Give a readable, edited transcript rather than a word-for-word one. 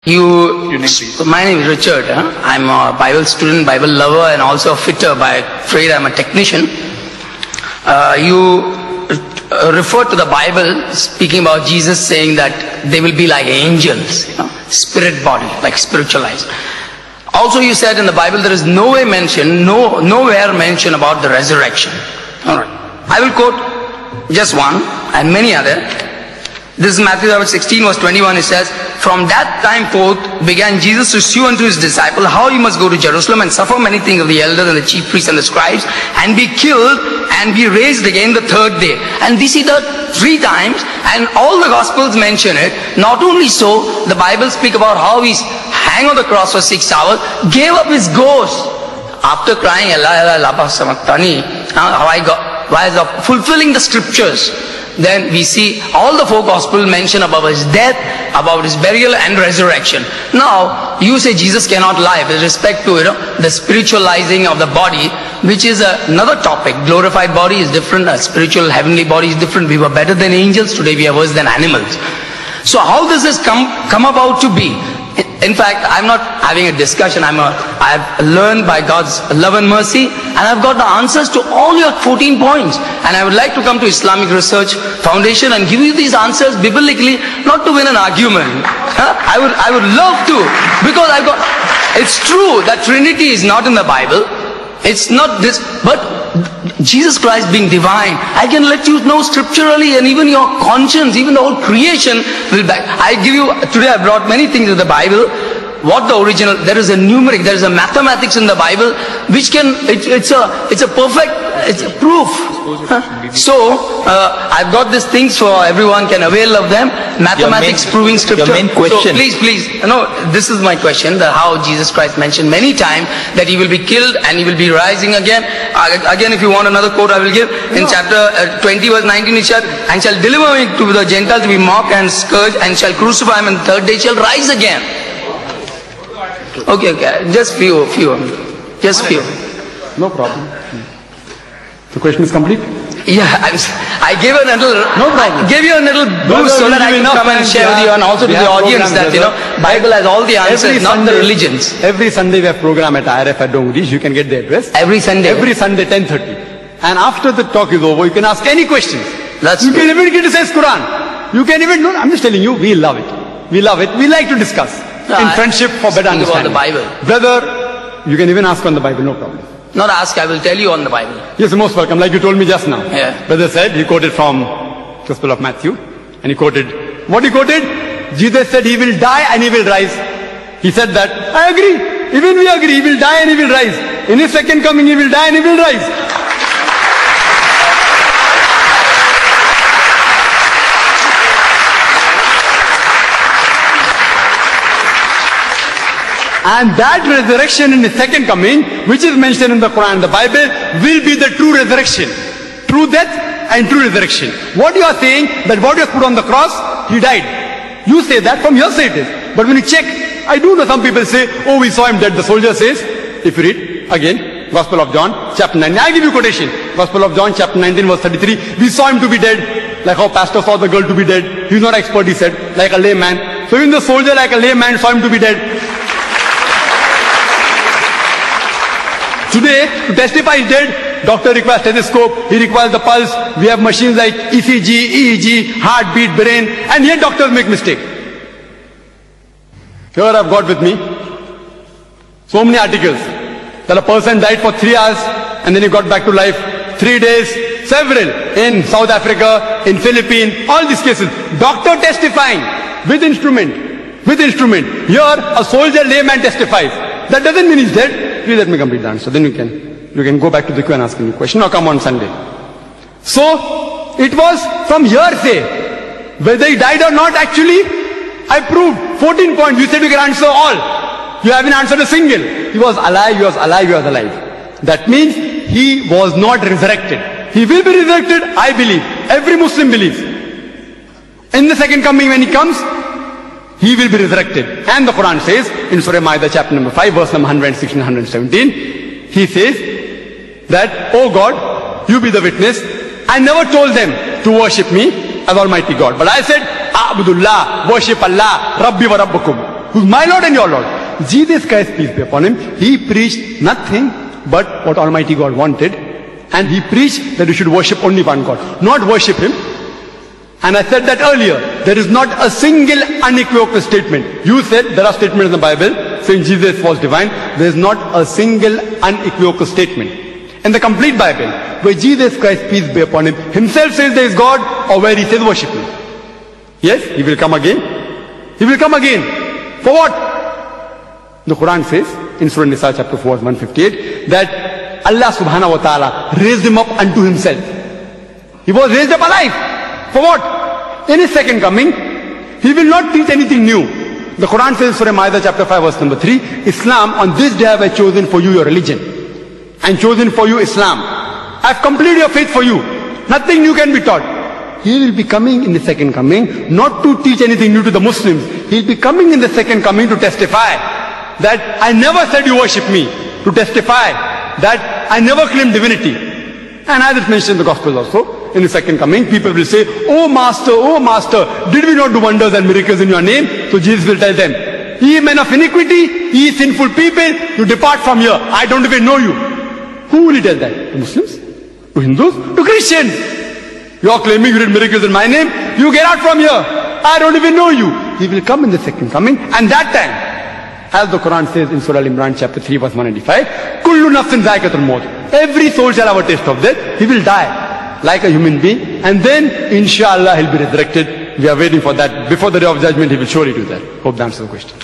My name is Richard. I'm a Bible student, Bible lover, and also a fitter. By trade, I'm a technician. You refer to the Bible speaking about Jesus saying that they will be like angels, spirit body, like spiritualized. Also, you said in the Bible there is nowhere mention about the resurrection. All right. I will quote just one and many other. This is Matthew 16 verse 21. It says, "From that time forth began Jesus to shew unto his disciples how he must go to Jerusalem and suffer many things of the elders and the chief priests and the scribes, and be killed and be raised again the third day." And we see that 3 times, and all the Gospels mention it. Not only so, the Bible speak about how he hang on the cross for 6 hours, gave up his ghost after crying, "Allah, Allah, lapa samaktani." Fulfilling the scriptures. Then we see all the 4 Gospels mention about his death, about his burial and resurrection. Now, you say Jesus cannot lie with respect to the spiritualizing of the body, which is another topic. Glorified body is different, a spiritual heavenly body is different. We were better than angels, today we are worse than animals. So how does this come about to be? In fact, I'm not having a discussion. I've learned by God's love and mercy, and I've got the answers to all your 14 points. And I would like to come to Islamic Research Foundation and give you these answers biblically, not to win an argument. I would love to, because it's true that Trinity is not in the Bible. It's not this, but Jesus Christ being divine, I can let you know scripturally, and even your conscience, even the whole creation will back. Today I brought many things of the Bible. What the original, there is a numeric, there is a mathematics in the Bible, which it's a perfect, it's a proof. So, I've got these things for everyone can avail of them. Mathematics proving scripture. Your main question. So please, this is my question, that how Jesus Christ mentioned many times that he will be killed and he will be rising again. Again, if you want another quote, I will give. In chapter 20 verse 19, it said, "And shall deliver him to the Gentiles to be mocked and scourged, and shall crucify him, and the third day shall rise again." Okay, just few. No problem. The question is complete? Yeah, I gave you a little boost so that I can come and share with you, and also to the audience that, Bible has all the answers, not the religions. Every Sunday we have program at IRF at Dongrish. You can get the address. Every Sunday? Every Sunday, 10:30. And after the talk is over, you can ask any question. You can even criticize Quran. You can even, I'm just telling you, we love it. We love it. We like to discuss. In friendship for better understanding. About the Bible. Brother, you can even ask on the Bible, no problem. Not ask, I will tell you on the Bible. Yes, most welcome, like you told me just now. Yeah. Brother said, he quoted from Gospel of Matthew, and he quoted, what he quoted? Jesus said he will die and he will rise. He said that, I agree, even we agree, he will die and he will rise. In his second coming, he will die and he will rise. And that resurrection in the second coming, which is mentioned in the Quran, the Bible, will be the true resurrection. True death and true resurrection. What you are saying, that what was put on the cross, he died. You say that, from your side it is. But when you check, I do know some people say, oh, we saw him dead. The soldier says, if you read, again, Gospel of John, chapter 9. I give you quotation. Gospel of John, chapter 19, verse 33. We saw him to be dead, like how pastor saw the girl to be dead. He's not expert, he said, like a layman. So even the soldier, like a layman, saw him to be dead. Today, to testify he's dead, doctor requires stethoscope, he requires the pulse, we have machines like ECG, EEG, heartbeat, brain, and yet doctors make mistake. Here I've got with me so many articles that a person died for 3 hours and then he got back to life, 3 days, several, in South Africa, in Philippines, all these cases. Doctor testifying with instrument. Here a soldier layman testifies. That doesn't mean he's dead. Please let me complete the answer. Then you can go back to the queue and ask me a question, or come on Sunday. So, it was from hearsay. Whether he died or not, actually, I proved 14 points. You said you can answer all. You haven't answered a single. He was alive, he was alive, he was alive. That means he was not resurrected. He will be resurrected, I believe. Every Muslim believes. In the second coming, when he comes, he will be resurrected. And the Quran says, in Surah Ma'idah chapter number 5, verse number 116 and 117, he says that, oh God, you be the witness, I never told them to worship me as Almighty God. But I said, A'budullah, worship Allah, Rabbi wa Rabbukum. who's my Lord and your Lord. Jesus Christ, peace be upon him, he preached nothing but what Almighty God wanted. And he preached that we should worship only one God, not worship him. And I said that earlier, there is not a single unequivocal statement. You said there are statements in the Bible saying Jesus was divine. There is not a single unequivocal statement in the complete Bible where Jesus Christ, peace be upon him, himself says there is God, or where he says worship him. Yes, he will come again. He will come again. For what? The Quran says in Surah Nisa chapter 4 verse 158 that Allah subhanahu wa ta'ala raised him up unto himself. He was raised up alive. For what? In his second coming, he will not teach anything new. The Quran says in Surah Ma'idah chapter 5 verse number 3, Islam, on this day have I chosen for you your religion, and chosen for you Islam. I have completed your faith for you. Nothing new can be taught. He will be coming in the second coming, not to teach anything new to the Muslims. He will be coming in the second coming to testify that I never said you worship me. To testify that I never claimed divinity. And as it's mentioned in the Gospels also, in the second coming, people will say, oh Master, did we not do wonders and miracles in your name? So Jesus will tell them, ye men of iniquity, ye sinful people, you depart from here. I don't even know you. Who will he tell that? To Muslims? To Hindus? To Christians? You are claiming you did miracles in my name. You get out from here. I don't even know you. He will come in the second coming, and that time, as the Quran says in Surah Al-Imran chapter 3 verse 195, Kullu nafsin zaikatul maut. Every soul shall have a taste of death. He will die like a human being, and then inshallah he'll be resurrected. We are waiting for that. Before the day of judgment, he will surely do that. Hope that answers the question.